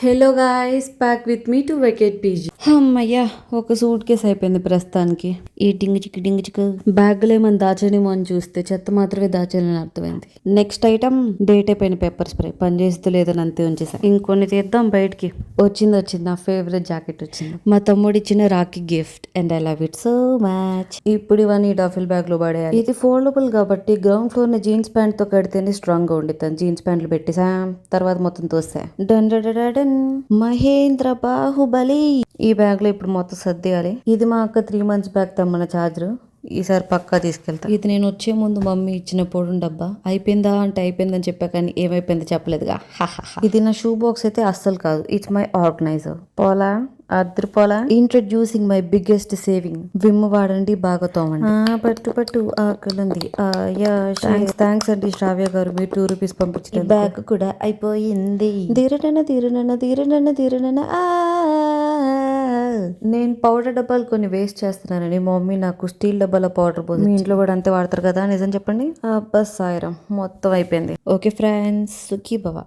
Hello guys, back with me to vacate PG. అమ్మయ్యా, ఒక suit case అయిపోయింది ప్రస్తుతానికి. ఈ డింగ్ చిక్ బ్యాగ్లో ఏమని దాచనేమో అని చూస్తే చెత్త మాత్రమే దాచాలని అర్థమైంది. నెక్స్ట్ ఐటమ్ డేట్ అయిపోయిన పేపర్ స్ప్రే. పని చేస్తూ లేదని అంతే ఉంచేసా. ఇంకొన్ని తీద్దాం బయటికి. వచ్చింది నా ఫేవరెట్ జాకెట్ వచ్చింది. మా తమ్ముడు ఇచ్చిన Rakhi gift and I love it so much. ఇప్పుడు ఇవన్నీ డఫిల్ బ్యాగ్ లో పడేయాలి. ఇది ఫోల్డబుల్ కాబట్టి గ్రౌండ్ ఫ్లోర్ ని జీన్స్ ప్యాంట్ తో కడితేనే స్ట్రాంగ్ గా ఉండిద్దాం. జీన్స్ ప్యాంట్లు పెట్టేసా, తర్వాత మొత్తం తోసా. డన్ మహేంద్ర బాహుబలి. ఈ బ్యాగ్ లో ఇప్పుడు మొత్తం సర్దేయాలి. ఇది మా అక్క 3 months బ్యాగ్ తమ్మన చార్జర్. ఈసారి పక్కా తీసుకెళ్తా. ఇది నేను వచ్చే ముందు మమ్మీ ఇచ్చిన పొడుం డబ్బా. అయిపోయిందా అంటే అయిపోయిందని చెప్పా, కానీ ఏమైపోయిందో చెప్పలేదుగా. ఇది నా షూ బాక్స్ అయితే అస్సలు కాదు. It's my organizer. పోలా అద్రిపోలా. Introducing my biggest saving. Vim వాడండి, బాగా తోమండి. పట్టు ఆకలింది. థ్యాంక్స్ అండి శ్రావ్య గారు, మీరు 2 rupees పంపించిన. బ్యాగ్ కూడా అయిపోయింది. ధీరనన్న. నేను పౌడర్ డబ్బాలు కొన్ని వేస్ట్ చేస్తున్నానని మా మమ్మీ నాకు స్టీల్ డబ్బాల పౌడర్ పోసి. మీ ఇంట్లో కూడా అంతే వాడతారు కదా, నిజం చెప్పండి. అబ్బా సాయిరం, మొత్తం అయిపోయింది. ఓకే ఫ్రెండ్స్, సుఖీ భవ.